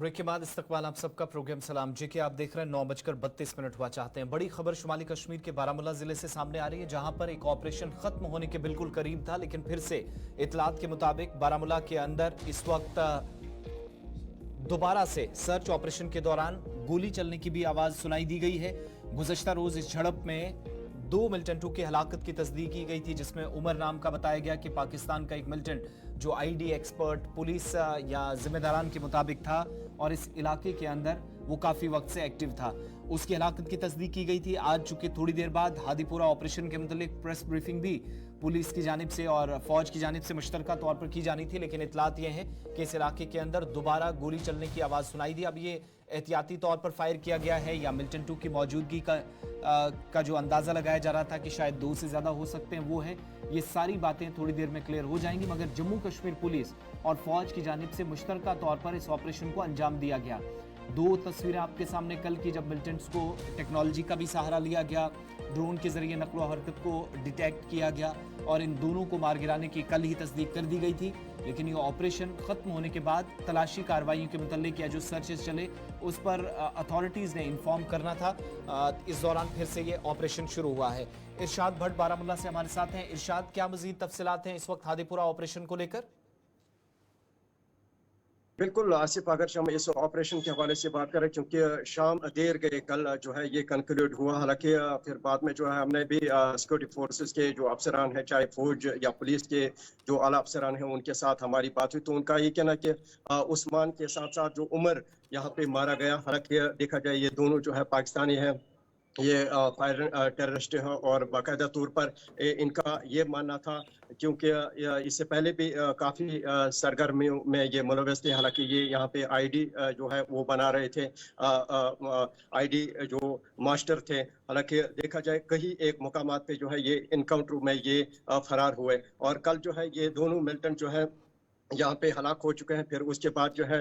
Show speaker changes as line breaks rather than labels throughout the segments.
Break के बाद इस्तकबाल आप सबका प्रोग्राम सलाम जी के आप देख रहे हैं 9:32 हुआ चाहते हैं। बड़ी खबर शुमाली कश्मीर के बारामूला जिले से सामने आ रही है, जहां पर एक ऑपरेशन खत्म होने के बिल्कुल करीब था, लेकिन फिर से इतलात के मुताबिक बारामूला के अंदर इस वक्त दोबारा से सर्च ऑपरेशन के दौरान गोली चलने की भी आवाज सुनाई दी गई है। गुज़श्ता रोज इस झड़प में 2 मिलिटेंटों की हलाकत की तस्दीक की गई थी, जिसमें उमर नाम का बताया गया कि पाकिस्तान का एक मिलिटेंट जो आईडी एक्सपर्ट पुलिस या जिम्मेदारान के मुताबिक था और इस इलाके के अंदर वो काफी वक्त से एक्टिव था, उसकी हलाकत की तस्दीक की गई थी। आज चूंकि थोड़ी देर बाद हादीपुरा ऑपरेशन के मुतालिक प्रेस ब्रीफिंग भी पुलिस की जानिब से और फौज की जानिब से मुश्तरका तौर पर की जानी थी, लेकिन इतलात यह है कि इस इलाके के अंदर दोबारा गोली चलने की आवाज सुनाई दी। अब ये एहतियाती तौर पर फायर किया गया है या मिलिटेंटों की मौजूदगी का जो अंदाजा लगाया जा रहा था कि शायद 2 से ज्यादा हो सकते हैं, वो है। ये सारी बातें थोड़ी देर में क्लियर हो जाएंगी, मगर जम्मू कश्मीर पुलिस और फौज की जानिब से मुश्तरका तौर पर इस ऑपरेशन को अंजाम दिया गया। 2 तस्वीरें आपके सामने कल की, जब मिलिटेंट्स को टेक्नोलॉजी का भी सहारा लिया गया, ड्रोन के जरिए नकलो हरकत को डिटेक्ट किया गया और इन दोनों को मार गिराने की कल ही तस्दीक कर दी गई थी। लेकिन ये ऑपरेशन खत्म होने के बाद तलाशी कार्रवाइयों के मुतालिक या जो सर्चेस चले उस पर अथॉरिटीज़ ने इन्फॉर्म करना था। इस दौरान फिर से ये ऑपरेशन शुरू हुआ है। इरशाद भट्ट बारामूला से हमारे साथ हैं। इरशाद, क्या मजीद तफसीलात हैं इस वक्त हादीपुरा ऑपरेशन को लेकर?
बिल्कुल आसिफ, अगर हम इस ऑपरेशन के हवाले से बात करें, क्योंकि शाम देर गए कल जो है ये कंक्लूड हुआ। हालांकि फिर बाद में जो है हमने भी सिक्योरिटी फोर्सेस के जो अफसरान हैं, चाहे फौज या पुलिस के जो आला अफसरान हैं, उनके साथ हमारी बात हुई, तो उनका ये कहना कि उस्मान के साथ साथ जो उमर यहाँ पे मारा गया, हालांकि देखा जाए ये दोनों जो है पाकिस्तानी हैं, ये फायर टेररिस्ट है और बाकायदा तौर पर इनका ये मानना था, क्योंकि इससे पहले भी काफ़ी सरगर्मियों में ये मुलव्वस थे। हालांकि ये यहाँ पे आईडी जो है वो बना रहे थे, आईडी जो मास्टर थे। हालांकि देखा जाए कहीं एक मुकामात पे जो है ये इनकाउंटर में ये फरार हुए और कल जो है ये दोनों मिलिटेंट जो है यहाँ पे हलाक हो चुके हैं। फिर उसके बाद जो है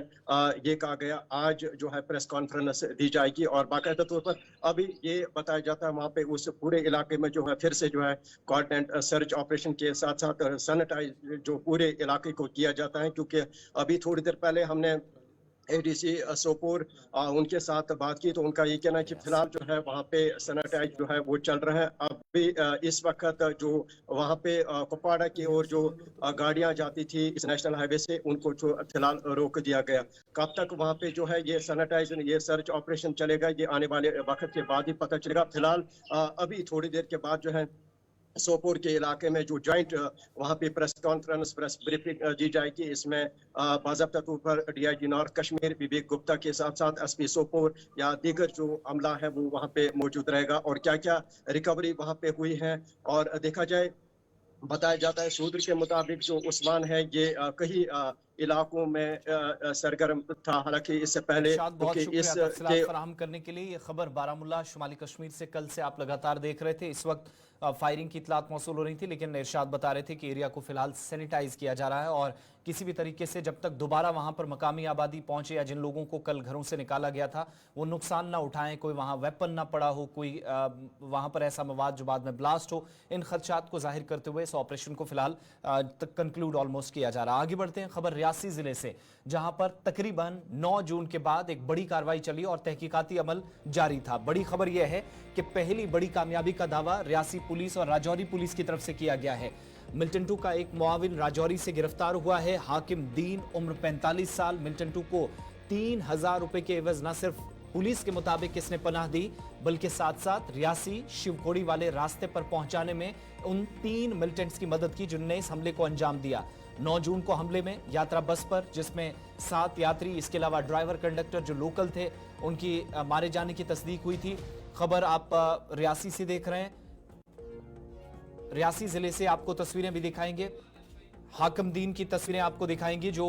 ये कहा गया आज जो है प्रेस कॉन्फ्रेंस दी जाएगी और बाकायदा तौर पर अभी ये बताया जाता है वहाँ पे उस पूरे इलाके में जो है फिर से जो है कोऑर्डिनेट सर्च ऑपरेशन के साथ साथ सैनिटाइज जो पूरे इलाके को किया जाता है, क्योंकि अभी थोड़ी देर पहले हमने एडीसी सोपोर उनके साथ बात की, तो उनका ये कहना है कि फिलहाल जो है वहाँ पे सैनिटाइज जो है वो चल रहा है। अभी इस वक्त जो वहाँ पे कुपवाड़ा की ओर जो गाड़ियाँ जाती थी इस नेशनल हाईवे से, उनको जो फिलहाल रोक दिया गया। कब तक वहाँ पे जो है ये सैनिटाइज ये सर्च ऑपरेशन चलेगा, ये आने वाले वक्त के बाद ही पता चलेगा। फिलहाल अभी थोड़ी देर के बाद जो है सोपोर के इलाके में जो जॉइंट वहाँ पे प्रेस कॉन्फ्रेंस प्रेस ब्रीफिंग दी जाएगी। इसमें बाज़ाब्ता तौर पर डीआईजी नॉर्थ कश्मीर विवेक गुप्ता के साथ साथ एसपी सोपोर या दीगर जो अमला है वो वहाँ पे मौजूद रहेगा और क्या क्या रिकवरी वहाँ पे हुई है। और देखा जाए, बताया जाता है सूत्र के मुताबिक जो उस्मान है ये कई इलाकों में सरगर्म था, हालांकि इससे पहले
बहुत शुक्रिया तफसीलात फराहम करने के लिए। ये खबर बारामूला शुमाली कश्मीर से कल से आप लगातार देख रहे थे। इस वक्त फायरिंग की इतलात मौसूल हो रही थी, लेकिन इरशाद बता रहे थे कि एरिया को फिलहाल सैनिटाइज किया जा रहा है और किसी भी तरीके से जब तक दोबारा वहां पर मकामी आबादी पहुंचे या जिन लोगों को कल घरों से निकाला गया था वो नुकसान ना उठाएं, कोई वहां वेपन ना पड़ा हो, कोई वहां पर ऐसा मवाद जो बाद में ब्लास्ट हो, इन खदशात को जाहिर करते हुए इस ऑपरेशन को फिलहाल कंक्लूड ऑलमोस्ट किया जा रहा है। आगे बढ़ते हैं खबर रियासी जिले से, जहां पर तकरीबन 9 जून के बाद एक बड़ी कार्रवाई चली और तहकीकाती अमल जारी था। बड़ी खबर यह है कि पहली बड़ी कामयाबी का दावा रियासी पुलिस और राजौरी पुलिस की तरफ से किया गया है। मिलिटेंटों का एक मुआविन राजौरी से गिरफ्तार हुआ है। हाकिम दीन, उम्र 45 साल, मिलिटेंटों को 3000 रुपए के एवज न सिर्फ पुलिस के मुताबिक इसने पनाह दी, बल्कि साथ साथ रियासी शिवखोड़ी वाले रास्ते पर पहुंचाने में उन 3 मिलिटेंट्स की मदद की जिनने इस हमले को अंजाम दिया। 9 जून को हमले में यात्रा बस पर, जिसमें 7 यात्री, इसके अलावा ड्राइवर कंडक्टर जो लोकल थे, उनकी मारे जाने की तस्दीक हुई थी। खबर आप रियासी से देख रहे हैं। रियासी जिले से आपको तस्वीरें भी दिखाएंगे, हाकिम दीन की तस्वीरें आपको दिखाएंगी जो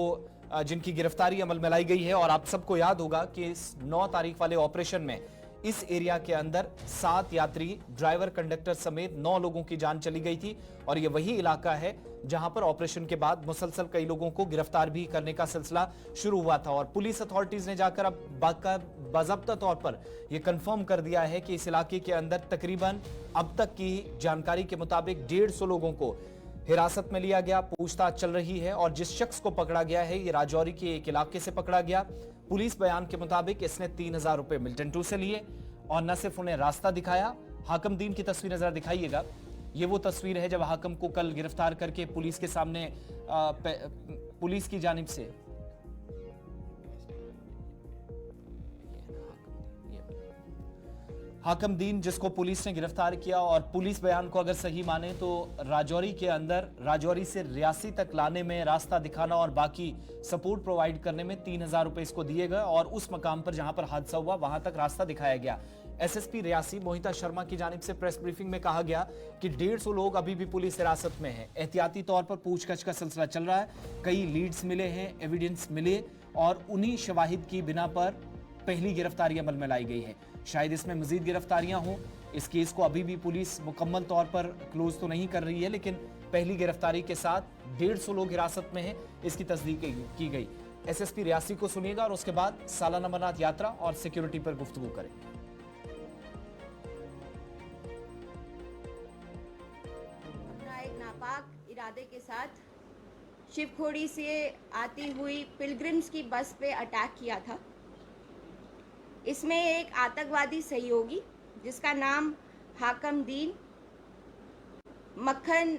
जिनकी गिरफ्तारी अमल में लाई गई है। और आप सबको याद होगा कि इस 9 तारीख वाले ऑपरेशन में इस एरिया के अंदर 7 यात्री, ड्राइवर, कंडक्टर समेत 9 लोगों की जान चली गई थी और यह वही इलाका है जहां पर ऑपरेशन के बाद मुसलसल कई लोगों को गिरफ्तार भी करने का सिलसिला शुरू हुआ था। और पुलिस अथॉरिटीज ने जाकर अब बाकायदा तौर पर यह कंफर्म कर दिया है कि इस इलाके के अंदर तकरीबन अब तक की जानकारी के मुताबिक 150 लोगों को हिरासत में लिया गया, पूछताछ चल रही है और जिस शख्स को पकड़ा गया है ये राजौरी के एक इलाके से पकड़ा गया। पुलिस बयान के मुताबिक इसने 3000 रुपए मिल्टन टू से लिए और न सिर्फ उन्हें रास्ता दिखाया। हाकम दीन की तस्वीर नजर दिखाइएगा। ये वो तस्वीर है जब हाकम को कल गिरफ्तार करके पुलिस के सामने पुलिस की जानिब से हाकम दीन जिसको पुलिस ने गिरफ्तार किया और पुलिस बयान को अगर सही माने तो राजौरी के अंदर राजौरी से रियासी तक लाने में, रास्ता दिखाना और बाकी सपोर्ट प्रोवाइड करने में 3000 रुपए इसको दिए गए और उस मकाम पर जहां पर हादसा हुआ वहां तक रास्ता दिखाया गया। एसएसपी रियासी मोहिता शर्मा की जानिब से प्रेस ब्रीफिंग में कहा गया कि 150 लोग अभी भी पुलिस हिरासत में हैं। एहतियाती तौर पर पूछताछ का सिलसिला चल रहा है। कई लीड्स मिले हैं, एविडेंस मिले और उन्हीं शवाहिद की बिना पर पहली गिरफ्तारी अमल में लाई गई है। शायद इसमें मजीद गिरफ्तारियां हों। इस केस को अभी भी पुलिस मुकम्मल तौर पर क्लोज तो नहीं कर रही है, लेकिन पहली गिरफ्तारी के साथ 150 लोग हिरासत में हैं, इसकी तस्दीक की गई। एसएसपी रियासी को सुनिएगा और उसके बाद सालाना अमरनाथ यात्रा और सिक्योरिटी पर गुफ्तगू करेंगे।
अपना एक नापाक इरादे के साथ शिवखोड़ी से आती हुई पिलग्रिम्स की बस पे अटैक किया था। इसमें एक आतंकवादी सहयोगी जिसका नाम हाकम दीन मक्खन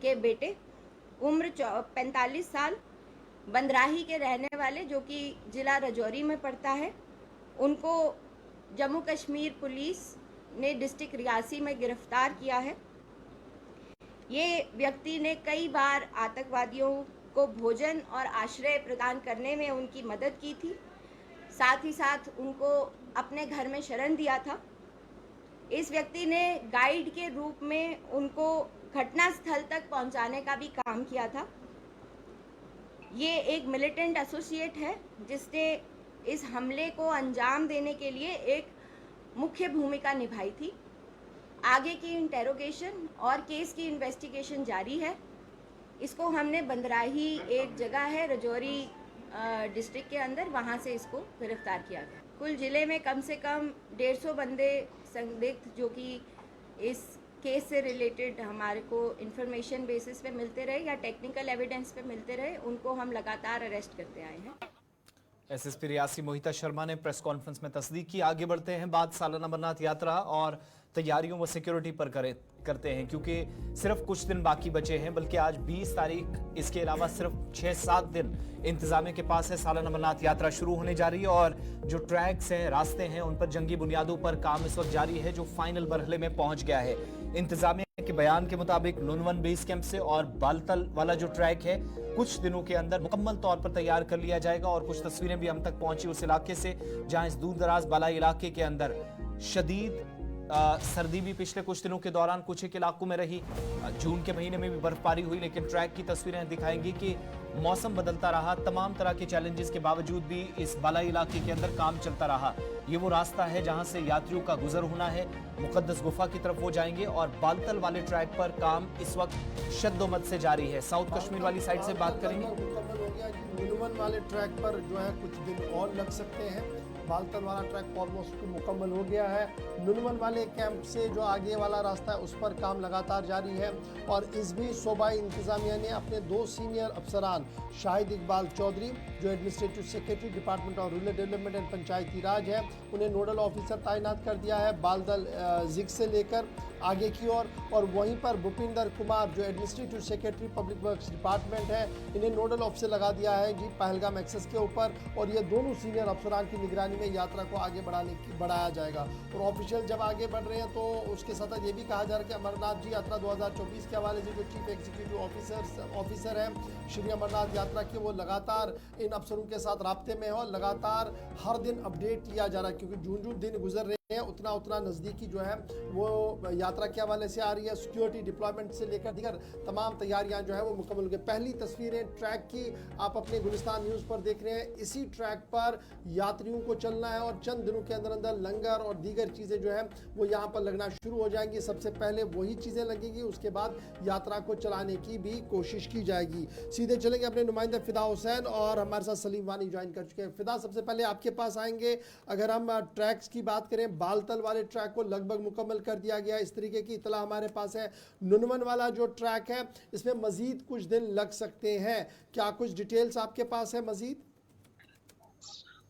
के बेटे, उम्र 45 साल, बंदराही के रहने वाले जो कि जिला राजौरी में पड़ता है, उनको जम्मू कश्मीर पुलिस ने डिस्ट्रिक्ट रियासी में गिरफ्तार किया है। ये व्यक्ति ने कई बार आतंकवादियों को भोजन और आश्रय प्रदान करने में उनकी मदद की थी, साथ ही साथ उनको अपने घर में शरण दिया था। इस व्यक्ति ने गाइड के रूप में उनको घटनास्थल तक पहुंचाने का भी काम किया था। ये एक मिलिटेंट एसोसिएट है जिसने इस हमले को अंजाम देने के लिए एक मुख्य भूमिका निभाई थी। आगे की इंटेरोगेशन और केस की इन्वेस्टिगेशन जारी है। इसको हमने बंदराही, एक जगह है राजौरी डिस्ट्रिक्ट के अंदर, वहाँ से इसको गिरफ्तार किया गया। कुल जिले में कम से कम 150 बंदे संदिग्ध जो कि इस केस से रिलेटेड हमारे को इंफॉर्मेशन बेसिस पे मिलते रहे या टेक्निकल एविडेंस पे मिलते रहे, उनको हम लगातार अरेस्ट करते आए हैं।
एसएसपी रियासी मोहिता शर्मा ने प्रेस कॉन्फ्रेंस में तस्दीक की। आगे बढ़ते हैं, बात सालाना अमरनाथ यात्रा और तैयारियों व सिक्योरिटी पर करते हैं, क्योंकि सिर्फ कुछ दिन बाकी बचे हैं, बल्कि आज 20 तारीख, इसके अलावा सिर्फ 6-7 दिन इंतजामिया के पास है। सालाना अमरनाथ यात्रा शुरू होने जा रही है और जो ट्रैक्स हैं, रास्ते हैं, उन पर जंगी बुनियादों पर काम इस वक्त जारी है, जो फाइनल मरहले में पहुंच गया है। इंतजामिया के बयान के मुताबिक नुनवन बेस कैंप से और बालतल वाला जो ट्रैक है कुछ दिनों के अंदर मुकम्मल तौर पर तैयार कर लिया जाएगा और कुछ तस्वीरें भी हम तक पहुंची उस इलाके से जहां इस दूर दराज बालाई इलाके के अंदर शदीद सर्दी भी पिछले कुछ दिनों के दौरान कुछ एक इलाकों में रही। जून के महीने में भी बर्फबारी हुई, लेकिन ट्रैक की तस्वीरें दिखाएंगी कि मौसम बदलता रहा। तमाम तरह के चैलेंजेस के बावजूद भी इस बालाई इलाके के अंदर काम चलता रहा। ये वो रास्ता है जहां से यात्रियों का गुजर होना है। मुकद्दस गुफा की तरफ वो जाएंगे और बालतल वाले ट्रैक पर काम इस वक्त शद्दोमद से जारी है। साउथ कश्मीर वाली साइड से बात करेंगे।
मुकम्मल हो गया कि नुनवन वाले ट्रैक पर जो है कुछ दिन और लग सकते हैं। बालतल वाला ट्रैक ऑलमोस्ट मुकम्मल हो गया है। नुनवन वाले कैंप से जो आगे वाला रास्ता है उस पर काम लगातार जारी है और इस बीच सूबाई इंतजामिया ने अपने 2 सीनियर अफसरान शाहिद इकबाल चौधरी जो administrative secretary department of rural development and Panchayati Raj है, उन्हें नोडल ऑफिसर तैनात कर दिया है बालतल जिग से लेकर आगे की ओर। और वहीं पर भूपिंदर कुमार जो administrative secretary public works department है, इन्हें नोडल ऑफिसर लगा दिया है जी पहलगाम एक्सेस के ऊपर। और ये दोनों सीनियर अफसरान की निगरानी में यात्रा को आगे बढ़ाया जाएगा। और ऑफिशियल जब आगे बढ़ रहे हैं तो उसके साथ ये भी कहा जा रहा है कि अमरनाथ जी यात्रा 2024 के हवाले से जो चीफ एग्जीक्यूटिव ऑफिसर हैं श्री अमरनाथ यात्रा के, वो लगातार इन अफसरों के साथ राब्ते में है और लगातार हर दिन अपडेट किया जा रहा है, क्योंकि जून दिन गुजर रहे हैं उतना उतना नज़दीकी जो है वो यात्रा के हवाले से आ रही है। सिक्योरिटी डिप्लॉयमेंट से लेकर दीगर तमाम तैयारियां जो है वो मुकम्मल हो गई। पहली तस्वीरें ट्रैक की आप अपने गुलिस्तान न्यूज़ पर देख रहे हैं। इसी ट्रैक पर यात्रियों को चलना है और चंद दिनों के अंदर अंदर लंगर और दीगर चीज़ें जो है वो यहाँ पर लगना शुरू हो जाएंगी। सबसे पहले वही चीज़ें लगेंगी, उसके बाद यात्रा को चलाने की भी कोशिश की जाएगी। सीधे चलेंगे अपने नुमाइंदा फिदा हुसैन और हमारे साथ सलीम वानी ज्वाइन कर चुके हैं। फिदा, सबसे पहले आपके पास आएंगे। अगर हम ट्रैक्स की बात करें, बालतल वाले ट्रैक को लगभग मुकम्मल कर दिया गया, इस तरीके की इतला हमारे पास है। नुनवन वाला जो ट्रैक है इसमें मजीद कुछ दिन लग सकते हैं, क्या कुछ डिटेल्स आपके पास है मजीद?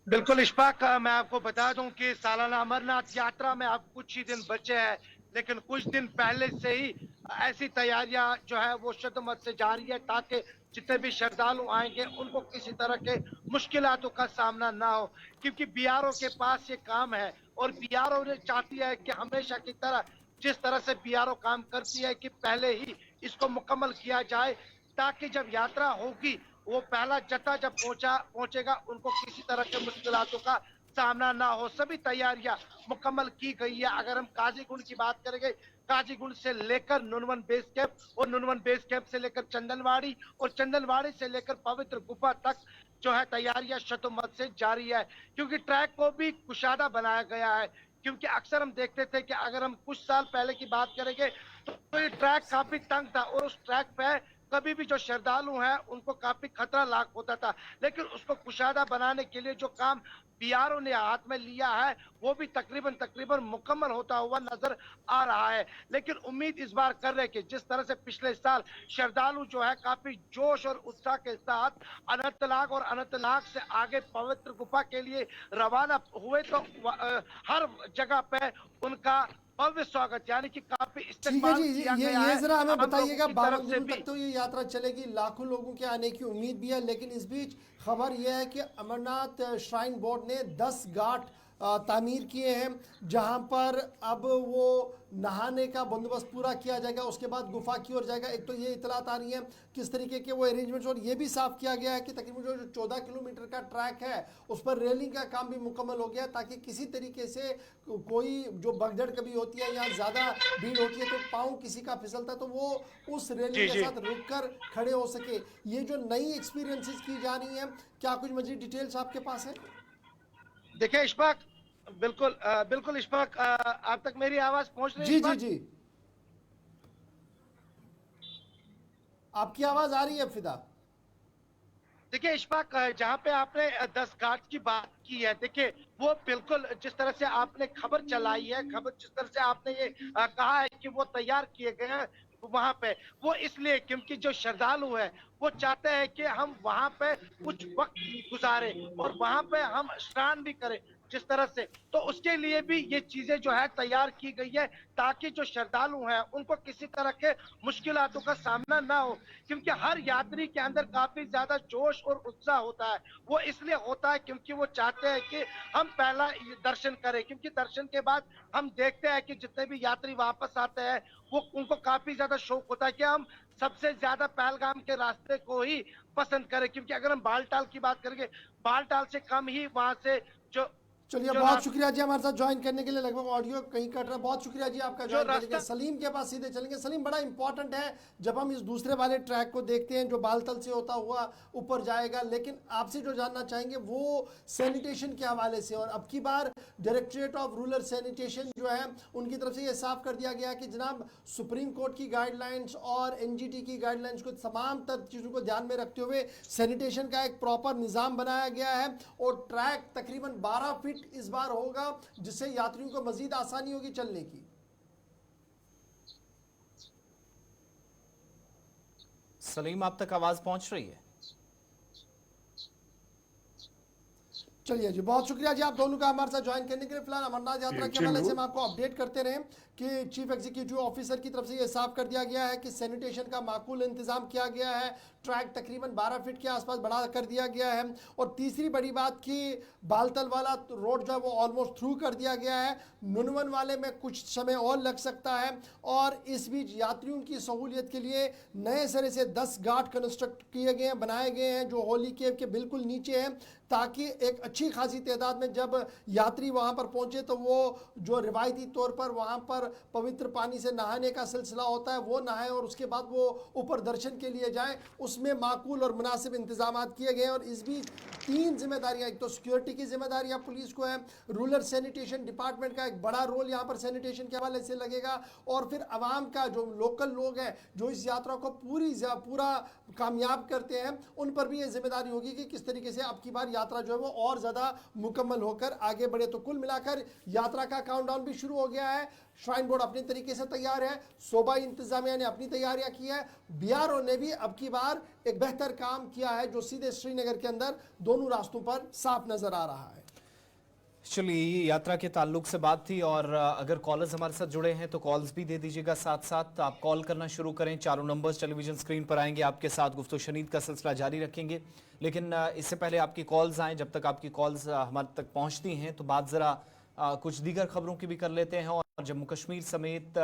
बिल्कुल इशफाक, मैं आपको बता दूं कि सालाना अमरनाथ यात्रा में अब कुछ ही दिन बचे हैं, लेकिन कुछ दिन पहले से ही ऐसी तैयारियां जो है वो शुद्धमत से जारी है ताकि जितने भी श्रद्धालु आएंगे उनको किसी तरह के मुश्किलातों का सामना ना हो, क्योंकि बीआरओ के पास ये काम है और बीआरओ ने चाहती है कि हमेशा की तरह जिस तरह से बीआरओ काम करती है कि पहले ही इसको मुकम्मल किया जाए ताकि जब यात्रा होगी वो पहला जत्था जब पहुंचेगा उनको किसी तरह के मुश्किलातों का सामना ना हो। सभी तैयारियां मुकम्मल की गई है। अगर हम काजीगुंड की बात करेंगे, काजीगुंड से लेकर नुनवन बेस कैंप और नुनवन बेस कैंप से लेकर चंदनवाड़ी और चंदनवाड़ी से लेकर पवित्र गुफा तक जो है तैयारियां शतुमत से जारी है, क्योंकि ट्रैक को भी कुशादा बनाया गया है। क्योंकि अक्सर हम देखते थे कि अगर हम कुछ साल पहले की बात करेंगे तो ये ट्रैक काफी तंग था और उस ट्रैक पे कभी भी जो श्रद्धालु हैं उनको काफी खतरा लाक होता था, लेकिन उसको कुशादा बनाने के लिए जो काम बीआरओ ने हाथ में लिया है वो भी तकरीबन मुकम्मल होता हुआ नजर आ रहा है। लेकिन उम्मीद इस बार कर रहे कि जिस तरह से पिछले साल श्रद्धालु जो है काफी जोश और उत्साह के साथ अनंतनाग और अनंतनाग से आगे पवित्र गुफा के लिए रवाना हुए तो हर जगह पे उनका भव्य स्वागत यानी कि काफी इस्तेमाल किया गया है।
ये जरा हमें बताइएगा, 12
से
दिन तक तो ये यात्रा चलेगी, लाखों लोगों के आने की उम्मीद भी है, लेकिन इस बीच खबर यह है कि अमरनाथ श्राइन बोर्ड ने 10 घाट तामीर किए हैं जहां पर अब वो नहाने का बंदोबस्त पूरा किया जाएगा, उसके बाद गुफा की ओर जाएगा। एक तो ये इतलात आ रही है किस तरीके के वो अरेंजमेंट्स, और ये भी साफ किया गया है कि तकरीबन जो 14 किलोमीटर का ट्रैक है उस पर रेलिंग का काम भी मुकम्मल हो गया ताकि किसी तरीके से कोई जो भगदड़ कभी होती है या ज़्यादा भीड़ होती है तो पाँव किसी का फिसलता है तो वो उस रेलिंग के साथ रुक कर खड़े हो सके। ये जो नई एक्सपीरियंसेस की जा रही हैं, क्या कुछ मजीद डिटेल्स आपके पास है?
देखिए इशफाक, बिल्कुल इशफाक, आप तक मेरी आवाज पहुंच रही है?
जी आपकी आवाज आ रही है फिदा।
देखिए इशफाक, जहाँ पे आपने 10 घाट की बात की है, देखिए वो बिल्कुल जिस तरह से आपने खबर चलाई है, जिस तरह से आपने ये कहा है कि वो तैयार किए गए हैं वहां पे, वो इसलिए क्योंकि जो श्रद्धालु है वो चाहते हैं कि हम वहां पे कुछ वक्त गुजारे और वहां पे हम स्नान भी करें जिस तरह से, तो उसके लिए भी ये चीजें जो है तैयार की गई है ताकि जो श्रद्धालु हैं उनको किसी तरह के मुश्किलातों का सामना ना हो। क्योंकि हर यात्री के अंदर काफी ज्यादा जोश और उत्साह होता है, वो इसलिए होता है क्योंकि वो चाहते हैं कि हम पहला दर्शन करें, क्योंकि दर्शन के बाद हम देखते हैं कि जितने भी यात्री वापस आते हैं वो उनको काफी ज्यादा शौक होता है कि हम सबसे ज्यादा पहलगाम के रास्ते को ही पसंद करें, क्योंकि अगर हम बालटाल की बात करेंगे बालटाल से कम ही वहां से जो
चलिए बहुत शुक्रिया जी हमारे साथ ज्वाइन करने के लिए। लगभग ऑडियो कहीं कट रहा है, बहुत शुक्रिया जी आपका ज्वाइन करने के लिए। सलीम के पास सीधे चलेंगे। सलीम, बड़ा इंपॉर्टेंट है जब हम इस दूसरे वाले ट्रैक को देखते हैं जो बालतल से होता हुआ ऊपर जाएगा, लेकिन आपसे जो जानना चाहेंगे वो सैनिटेशन के हवाले से, और अब की बार डायरेक्टरेट ऑफ रूरल सैनिटेशन जो है उनकी तरफ से ये साफ कर दिया गया कि जनाब सुप्रीम कोर्ट की गाइडलाइंस और एनजीटी की गाइडलाइंस को तमाम तर चीज़ों को ध्यान में रखते हुए सैनिटेशन का एक प्रॉपर निज़ाम बनाया गया है और ट्रैक तकरीबन 12 फीट इस बार होगा जिससे यात्रियों को मजीद आसानी होगी चलने की।
सलीम, आप तक आवाज पहुंच रही है?
चलिए जी, बहुत शुक्रिया जी आप दोनों का हमारे साथ ज्वाइन करने के लिए। फिलहाल अमरनाथ यात्रा के हवाले से हम आपको अपडेट करते रहे कि चीफ एग्जीक्यूटिव ऑफिसर की तरफ से ये साफ कर दिया गया है कि सैनिटेशन का माकूल इंतजाम किया गया है, ट्रैक तकरीबन 12 फीट के आसपास बढ़ा कर दिया गया है, और तीसरी बड़ी बात कि बालतल वाला रोड जो है वो ऑलमोस्ट थ्रू कर दिया गया है, नुनवन वाले में कुछ समय और लग सकता है, और इस बीच यात्रियों की सहूलियत के लिए नए सिरे से 10 घाट कंस्ट्रक्ट किए गए हैं, बनाए गए हैं जो होली केव के बिल्कुल नीचे हैं, ताकि एक अच्छी खासी तादाद में जब यात्री वहाँ पर पहुँचे तो वो जो रिवायती तौर पर वहाँ पर पवित्र पानी से नहाने का सिलसिला होता है वो नहाए और उसके बाद वो ऊपर दर्शन के लिए जाएं, उसमें माकूल और मुनासिब इंतजाम किए गए हैं। और इस बीच 3 जिम्मेदारियां, एक तो सिक्योरिटी की जिम्मेदारियां पुलिस को है, रूरल सैनिटेशन डिपार्टमेंट का एक बड़ा रोल यहाँ पर सैनिटेशन के हवाले से लगेगा, और फिर आवाम का जो लोकल लोग हैं जो इस यात्रा को पूरा कामयाब करते हैं उन पर भी ये जिम्मेदारी होगी कि किस तरीके से अब की बार यात्रा जो है वो और ज़्यादा मुकम्मल होकर आगे बढ़े। तो कुल मिलाकर यात्रा का काउंटडाउन भी शुरू हो गया है। श्राइन बोर्ड अपनी तरीके से तैयार है, सूबाई इंतजामिया ने अपनी तैयारियां की है, बीआरओ ने भी अब की बार एक बेहतर काम किया है जो सीधे श्रीनगर के अंदर दोनों रास्तों पर साफ नजर आ रहा है।
चलिए, यात्रा के ताल्लुक से बात थी, और अगर कॉलर्स हमारे साथ जुड़े हैं तो कॉल्स भी दे दीजिएगा। साथ साथ आप कॉल करना शुरू करें, चारों नंबर्स टेलीविजन स्क्रीन पर आएंगे, आपके साथ गुफ्तगू शनीद का सिलसिला जारी रखेंगे। लेकिन इससे पहले आपकी कॉल्स आएँ, जब तक आपकी कॉल्स हमारे तक पहुँचती हैं तो बात ज़रा कुछ दीगर खबरों की भी कर लेते हैं। और जम्मू कश्मीर समेत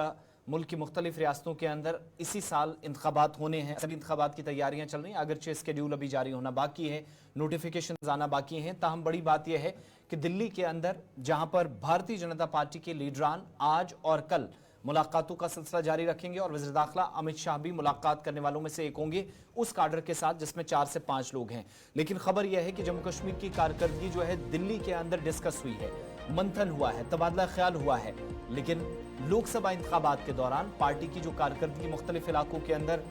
मुल्क की मुख्तलिफ रियासतों के अंदर इसी साल इंतखाबात होने हैं, सभी इंतखाबात की तैयारियां चल रही हैं, अगरचे स्केड्यूल अभी जारी होना बाकी है, नोटिफिकेशन आना बाकी हैं। ताहम बड़ी बात यह है कि दिल्ली के अंदर जहां पर भारतीय जनता पार्टी के लीडरान आज और कल मुलाकातों का सिलसिला जारी रखेंगे, और वज़ीर दाखिला अमित शाह भी मुलाकात करने वालों में से एक होंगे उस काडर के साथ जिसमें 4 से 5 लोग हैं। लेकिन खबर यह है कि जम्मू कश्मीर की कारकर्दगी जो है दिल्ली के अंदर डिस्कस हुई है, मंथन हुआ है, तबादला ख्याल हुआ है, लेकिन लोकसभा इंतखाबात के दौरान पार्टी की जो कारकर्दगी मुख्तलिफ इलाकों के अंदर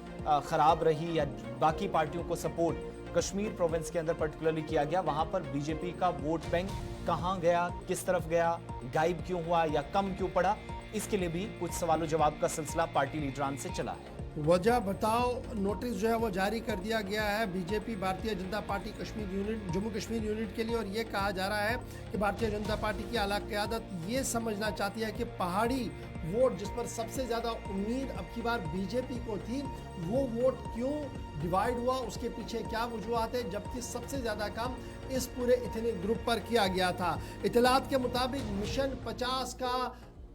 खराब रही या बाकी पार्टियों को सपोर्ट कश्मीर प्रोविंस के अंदर पर्टिकुलरली किया गया, वहां पर बीजेपी का वोट बैंक कहां गया, किस तरफ गया, गायब क्यों हुआ या कम क्यों पड़ा, इसके लिए भी कुछ सवालों जवाब का सिलसिला पार्टी लीडरान से चला है।
वजह बताओ नोटिस जो है वो जारी कर दिया गया है BJP Bharatiya Janata party Kashmir unit Jammu Kashmir unit के लिए, और ये कहा जा रहा है कि भारतीय जनता पार्टी की आला क़यादत ये समझना चाहती है कि पहाड़ी वोट जिस पर सबसे ज़्यादा उम्मीद अब की बार बीजेपी को थी, वो वोट क्यों डिवाइड हुआ, उसके पीछे क्या वजूहत है, जबकि सबसे ज़्यादा काम इस पूरे इथनिक ग्रुप पर किया गया था। इतलात के मुताबिक मिशन 50 का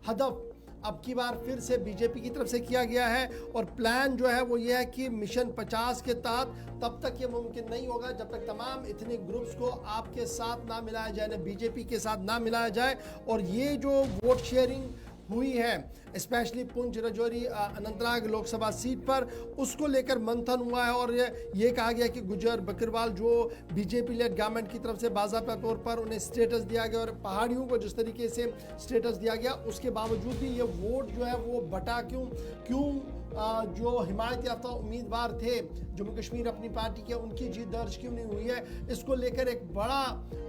हदफ अब की बार फिर से बीजेपी की तरफ से किया गया है, और प्लान जो है वो ये है कि मिशन 50 के तहत तब तक ये मुमकिन नहीं होगा जब तक तमाम इथनिक ग्रुप्स को आपके साथ ना मिलाया जाए, ना बीजेपी के साथ ना मिलाया जाए। और ये जो वोट शेयरिंग हुई है स्पेशली पुंछ राजौरी अनंतनाग लोकसभा सीट पर, उसको लेकर मंथन हुआ है, और ये कहा गया कि गुजर बकरवाल जो बीजेपी लेड गवर्नमेंट की तरफ से बाज़ाब्ता तौर पर उन्हें स्टेटस दिया गया, और पहाड़ियों को जिस तरीके से स्टेटस दिया गया उसके बावजूद भी ये वोट जो है वो बटा क्यों जो हिमायत याफ्ता उम्मीदवार थे जम्मू कश्मीर अपनी पार्टी के, उनकी जीत दर्ज क्यों नहीं हुई है, इसको लेकर एक बड़ा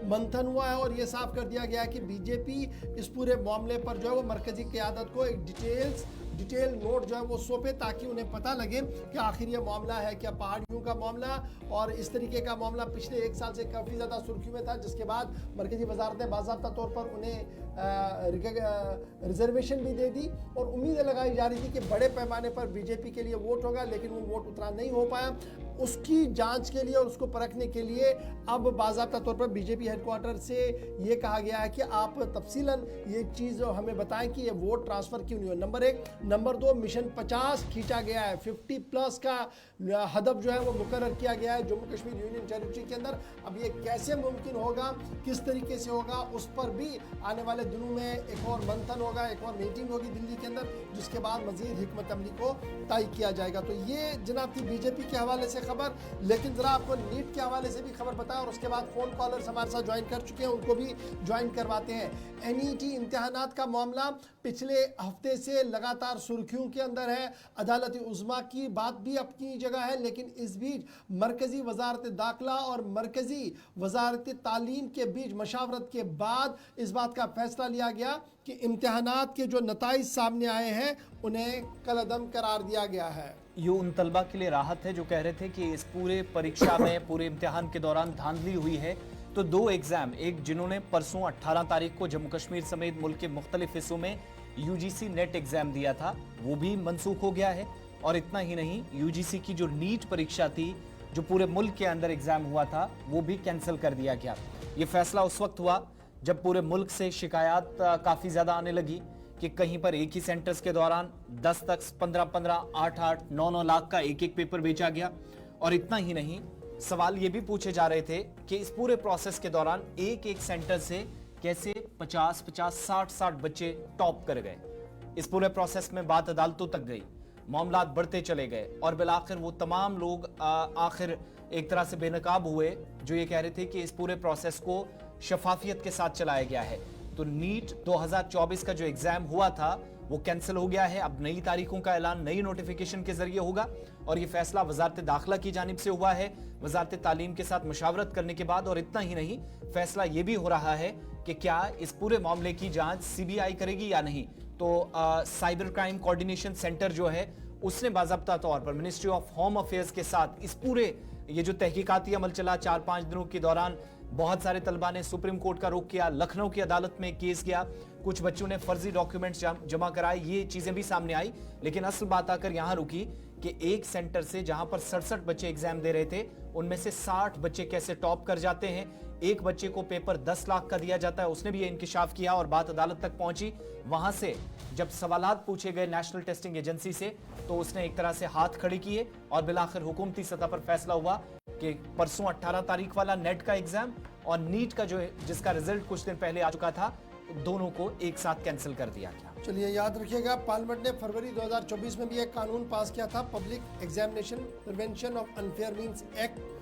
मंथन हुआ है। और ये साफ कर दिया गया है कि बीजेपी इस पूरे मामले पर जो है वो मरकजी क़यादत को एक डिटेल नोट जो है वो सौंपे, ताकि उन्हें पता लगे कि आखिर ये मामला है क्या पहाड़ियों का मामला। और इस तरीके का मामला पिछले 1 साल से काफ़ी ज़्यादा सुर्खियों में था, जिसके बाद मरकजी वजारत ने बाज़ाब्ता तौर पर उन्हें रिजर्वेशन भी दे दी, और उम्मीदें लगाई जा रही थी कि बड़े पैमाने पर बीजेपी के लिए वोट होगा, लेकिन वो वोट उतना नहीं हो पाया। उसकी जांच के लिए और उसको परखने के लिए अब बाज़ाब्ता तौर पर बीजेपी हेडक्वार्टर से ये कहा गया है कि आप तफसीलन ये चीज़ हमें बताएं कि ये वोट ट्रांसफ़र क्यों नहीं हो, नंबर 1। नंबर 2, मिशन 50 खींचा गया है, 50+ का हदफ जो है वो मुकर्रर किया गया है जम्मू कश्मीर यूनियन टेरिटरी के अंदर। अब ये कैसे मुमकिन होगा, किस तरीके से होगा, उस पर भी आने वाले दिनों में एक और मंथन होगा, एक और मीटिंग होगी दिल्ली के अंदर, जिसके बाद मजीद हिकमत अमली को तय किया जाएगा। तो ये जनाब थी बीजेपी के हवाले से खबर, लेकिन जरा आपको नीट के हवाले से भी खबर बताएं, और उसके बाद फोन कॉलर्स हमारे साथ ज्वाइन कर चुके हैं, उनको भी ज्वाइन करवाते हैं। एनईटी इम्तिहानात का मामला पिछले हफ्ते से लगातार सुर्खियों के अंदर है। अदालत उज़्मा की बात भी अपनी जगह है, लेकिन इस बीच मरकजी वजारत दाखिला और मरकजी वजारत तालीम के बीच मशावरत के बाद इस बात का फैसला लिया गया कि इम्तिहानात के जो नताइज सामने आए हैं उन्हें कलअदम करार दिया गया है।
ये उन तलबा के लिए राहत है जो कह रहे थे कि इस पूरे परीक्षा में पूरे इम्तिहान के दौरान धांधली हुई है। तो 2 एग्जाम, एक जिन्होंने परसों 18 तारीख को जम्मू कश्मीर समेत मुल्क के मुख्तलिफ हिस्सों में यूजीसी नेट एग्जाम दिया था, वो भी मनसूख हो गया है। और इतना ही नहीं, यूजीसी की जो नीट परीक्षा थी जो पूरे मुल्क के अंदर एग्जाम हुआ था वो भी कैंसिल कर दिया गया। ये फैसला उस वक्त हुआ जब पूरे मुल्क से शिकायत काफ़ी ज़्यादा आने लगी कि कहीं पर एक ही सेंटर्स के दौरान 10-10, 15-15, 8-8, 9-9 लाख का एक पेपर बेचा गया। और इतना ही नहीं, सवाल ये भी पूछे जा रहे थे कि इस पूरे प्रोसेस के दौरान एक सेंटर से कैसे 50-50, 60-60 बच्चे टॉप कर गए। इस पूरे प्रोसेस में बात अदालतों तक गई, मामलात बढ़ते चले गए, और बिलाखिर वो तमाम लोग आखिर एक तरह से बेनकाब हुए, जो ये कह रहे थे कि इस पूरे प्रोसेस को शफाफियत के साथ चलाया गया है। तो नीट 2024 का जो एग्जाम हुआ था वो कैंसिल हो गया है। अब नई तारीखों का ऐलान नई नोटिफिकेशन के जरिए होगा और ये फैसला वजारत दाखिला की जानिब से हुआ है, वजारत तालीम के साथ मशावरत करने के बाद। और इतना ही नहीं, फैसला ये भी हो रहा है कि क्या इस पूरे मामले की जांच सीबीआई करेगी या नहीं। तो साइबर क्राइम कोऑर्डिनेशन सेंटर जो है उसने बाज़ाब्ता तौर पर मिनिस्ट्री ऑफ होम अफेयर्स के साथ इस पूरे ये जो तहकीकाती अमल चला 4-5 दिनों के दौरान, बहुत सारे तलबा ने सुप्रीम कोर्ट का रुख किया, लखनऊ की अदालत में केस किया, कुछ बच्चों ने फर्जी डॉक्यूमेंट्स जमा कराए, ये चीजें भी सामने आई। लेकिन असल बात आकर यहां रुकी कि एक सेंटर से जहां पर 67 बच्चे एग्जाम दे रहे थे, उनमें से 60 बच्चे कैसे टॉप कर जाते हैं। एक बच्चे को पेपर 10 लाख का दिया जाता है, उसने भी ये इंकिशाफ किया और बात अदालत तक पहुंची। वहां से जब सवालात पूछे गए नेशनल टेस्टिंग एजेंसी से, तो उसने एक तरह से हाथ खड़े किए और बिलाखिर हुकूमती सतह पर फैसला हुआ कि परसों 18 तारीख वाला नेट का एग्जाम और नीट का जो जिसका रिजल्ट कुछ दिन पहले आ चुका था, दोनों को एक साथ कैंसिल कर दिया गया।
चलिए याद रखिएगा, पार्लियामेंट ने फरवरी 2024 में भी एक कानून पास किया था, public examination prevention of unfair means act.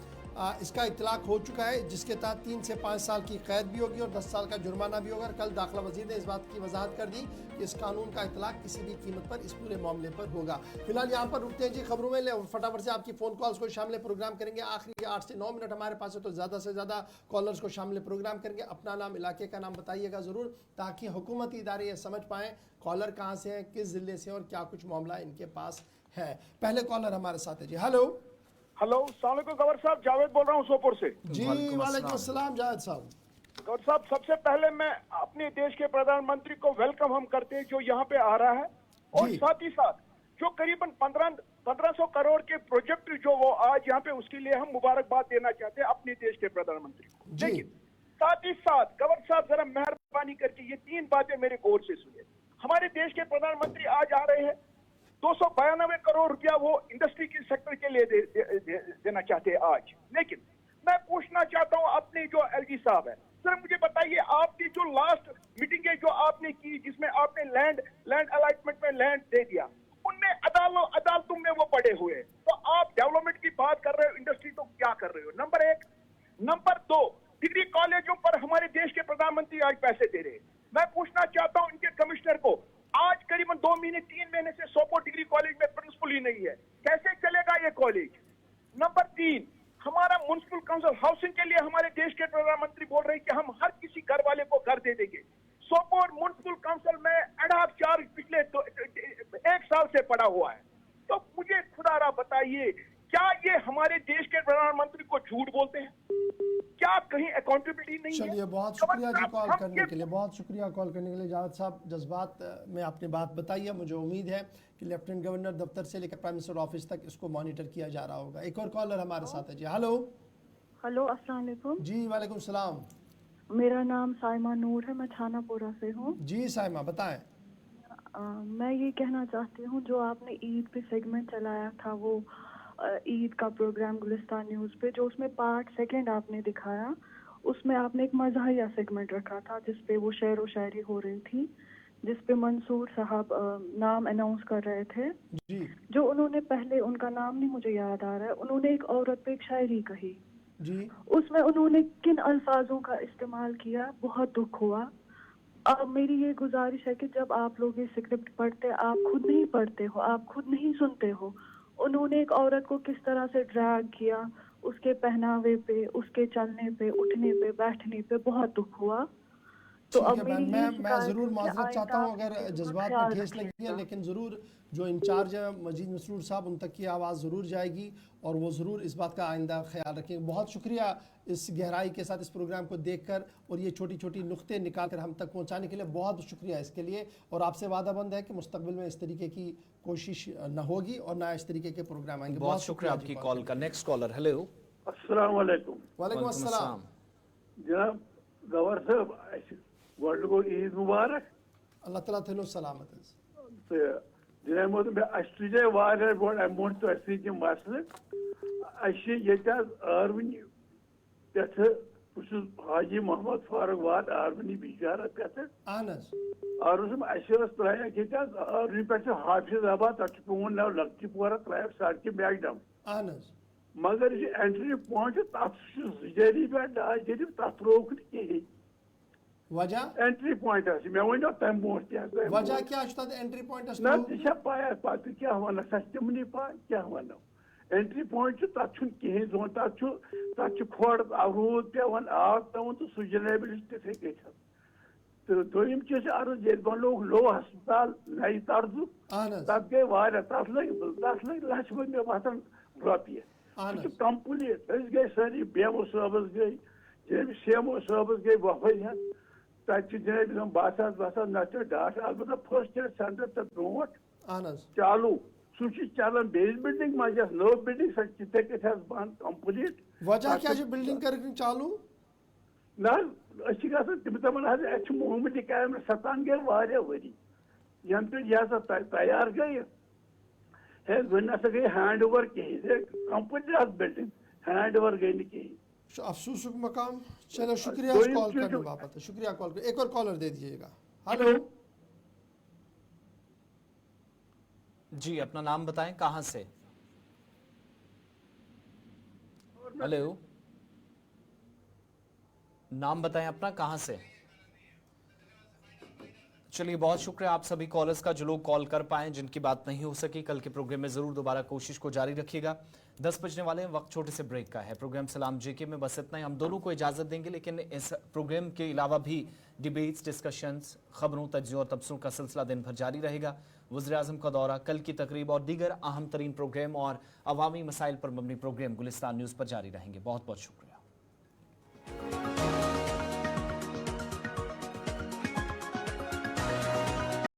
इसका इतलाक हो चुका है, जिसके तहत 3 से 5 साल की कैद भी होगी और 10 साल का जुर्माना भी होगा। कल दाखिला वजीर ने इस बात की वजाहत कर दी कि इस कानून का इतलाक किसी भी कीमत पर इस पूरे मामले पर होगा। फिलहाल यहाँ पर रुकते हैं जी, खबरों में फटाफट से आपकी फ़ोन कॉल्स को शामिल प्रोग्राम करेंगे। आखिरी 8 से 9 मिनट हमारे पास है, तो ज़्यादा से ज़्यादा कॉलर्स को शामिल प्रोग्राम करेंगे। अपना नाम, इलाके का नाम बताइएगा ज़रूर, ताकि हुकूमती इदारे ये समझ पाएँ कॉलर कहाँ से हैं, किस ज़िले से और क्या कुछ मामला इनके पास है। पहले कॉलर हमारे साथ है जी। हेलो
अस्सलाम वालेकुम गवर साहब, जावेद बोल रहा हूँ सोपुर से।
जी वालेकुम अस्सलाम जावेद साहब।
गवर साहब, सबसे पहले मैं अपने देश के प्रधानमंत्री को वेलकम हम करते हैं जो यहाँ पे आ रहा है, और साथ ही साथ जो करीबन 1500 करोड़ के प्रोजेक्ट जो वो आज यहाँ पे, उसके लिए हम मुबारकबाद देना चाहते हैं अपने देश के प्रधानमंत्री को। लेकिन साथ ही साथ गवर साहब जरा मेहरबानी करके ये 3 बातें मेरे गौर से सुनिए। हमारे देश के प्रधानमंत्री आज आ रहे हैं, 292 करोड़ रुपया वो इंडस्ट्री के सेक्टर के लिए देना चाहते हैं आज। लेकिन मैं पूछना चाहता हूं अपने जो एलजी साहब है, सर मुझे बताइए, आपकी जो लास्ट मीटिंग है जो आपने की, जिसमें आपने लैंड अलॉटमेंट में लैंड दे दिया, उनमें अदालतों में वो पड़े हुए, तो आप डेवलपमेंट की बात कर रहे हो, इंडस्ट्री तो क्या कर रहे हो? नंबर 1। नंबर 2, डिग्री कॉलेजों पर हमारे देश के प्रधानमंत्री आज पैसे दे रहे हैं। मैं पूछना चाहता हूं इनके कमिश्नर को, आज करीबन 2 महीने 3 महीने से सोपोर डिग्री कॉलेज में प्रिंसिपल ही नहीं है, कैसे चलेगा ये कॉलेज? नंबर 3, हमारा म्युनिसिपल काउंसिल हाउसिंग के लिए हमारे देश के प्रधानमंत्री बोल रहे हैं कि हम हर किसी घर वाले को घर दे देंगे। सोपोर म्युनिसिपल काउंसिल में एडहॉक चार्ज पिछले 1 साल से पड़ा हुआ है। तो मुझे खुदारा बताइए, क्या ये हमारे देश के प्रधानमंत्री को झूठ बोलते हैं? क्या कहीं अकाउंटेबिलिटी नहीं है?
चलिए, बहुत शुक्रिया जी कॉल करने के लिए, बहुत शुक्रिया कॉल करने के लिए जावेद साहब। जज्बात में आपने बात बताई है, मुझे उम्मीद है कि लेफ्टिनेंट गवर्नर दफ्तर से लेकर प्राइम मिनिस्टर ऑफिस तक इसको मॉनिटर किया जा रहा होगा। एक और कॉलर हमारे साथ है जी। हेलो
अस्सलाम वालेकुम।
जी वालेकुम सलाम।
मेरा नाम साइमा नूर है, मैं छानापुरा से हूँ।
जी साइमा बताएं।
मैं ये कहना चाहती हूँ, जो आपने ईद पे सेगमेंट चलाया था, वो ईद का प्रोग्राम गुलिस्तान न्यूज़ पे, जो उसमें पार्ट 2 आपने दिखाया, उसमें आपने एक मज़ाहिया सेगमेंट रखा था जिसपे वो शेर व शायरी हो रही थी, जिसपे मंसूर साहब नाम अनाउंस कर रहे थे
जी।
जो उन्होंने पहले, उनका नाम नहीं मुझे याद आ रहा है, उन्होंने एक औरत पे एक शायरी कही
जी।
उसमें उन्होंने किन अल्फाजों का इस्तेमाल किया, बहुत दुख हुआ। अब मेरी ये गुजारिश है कि जब आप लोग ये स्क्रिप्ट पढ़ते, आप खुद नहीं पढ़ते हो, आप खुद नहीं सुनते हो, उन्होंने एक औरत को किस तरह से ड्रैग किया, उसके पहनावे पे, उसके चलने पे, उठने पे, बैठने पे बहुत दुख हुआ। तो अब
मैं ज़रूर माजरत चाहता हूँ अगर जज्बात में ठेस लगी है, लेकिन ज़रूर जो इंचार्ज है मजीद मसरूर साहब, उन तक की आवाज़ ज़रूर जाएगी और वो ज़रूर इस बात का आइंदा ख्याल रखेंगे। बहुत शुक्रिया इस गहराई के साथ इस प्रोग्राम को देखकर और ये छोटी छोटी नुक्ते निकाल कर हम तक पहुँचाने के लिए बहुत शुक्रिया इसके लिए। और आपसे वादाबंद है कि मुस्तकबिल में इस तरीके की कोशिश न होगी और ना इस तरीके के प्रोग्राम आएंगे।
बहुत शुक्रिया आपकी कॉल का। Next collar. हेलो
अस्सलाम वालेकुम।
वालेकुम अस्सलाम।
जनाब गवर साहब, गोल्ड को ईद मुबारक।
अल्लाह ताला थनो सलामत।
जनाब मोहतरम, तुझे वारियर बोड़ अमौंट तो अस्सी मसले आरवनी पे हाजी मोहम्मद फारूक वाद आरवनी बिचारा पे आरवनी पे हाफिजाबाद तक पे नाव लक्चपोरा तरायक सड़क मैकडम मगर ये एंट्री पॉइंट तथ जरी पे जरी तथ रोक कहीं
वजह
एंट्री पॉइंट मे वो तम ब्रो
वजह क्या एंट्री पॉइंट
ना पाया पत क्या वन समनी पा क्या वनो एंट्री पॉइंट तथ कहीं जोन तथ खोड़ रूद पे आग पे तो सह जनरेबल तिथे गई तो दोम चीज अर्ज ये बनो लो अस्पताल नई तर्जु तथ गई तथ लग लच वो मे बसान रुपये कंप्लीट गई सारी बेमो साहबस गई जब सेमो साहबस गई वफाई हेन तक जनाब बसान ना डाट अलबत्ता फर्स्ट एड सेंटर तक ब्रोट चालू सह चलान बेस बिल्डिंग मज नो बिल्डिंग सह तिथे बंद कंप्लीट
वजह क्या बिल्डिंग कर चालू
ना तम दपान मोहम्मदी कायम सतान गई वारिया वरी यन पे यह तैयार गई है वन ना गई हैंड ओवर कहीं कंप्लीट बिल्डिंग हैंड ओवर गई नहीं कहीं
अफसोस मकाम। चलो शुक्रिया कॉल करने बाबत, शुक्रिया कॉल कर। एक और कॉलर दे दीजिएगा। हेलो
जी, अपना नाम बताएं, कहां से? हेलो, नाम बताएं अपना, कहां से? चलिए, बहुत शुक्रिया आप सभी कॉलर्स का जो लोग कॉल कर पाए, जिनकी बात नहीं हो सकी। कल के प्रोग्राम में जरूर दोबारा कोशिश को जारी रखिएगा। 10 बजने वाले हैं, वक्त छोटे से ब्रेक का है। प्रोग्राम सलाम जेके में बस इतना ही। हम दोनों को इजाजत देंगे, लेकिन इस प्रोग्राम के अलावा भी डिबेट्स, डिस्कशंस, खबरों, तज्जियों और तबसरों का सिलसिला दिन भर जारी रहेगा। वज़ीर-ए-आज़म का दौरा, कल की तकरीब और दीगर अहम तरीन प्रोग्राम और अवामी मसाइल पर मबनी प्रोग्राम गुलिस्तान न्यूज़ पर जारी रहेंगे। बहुत बहुत शुक्रिया।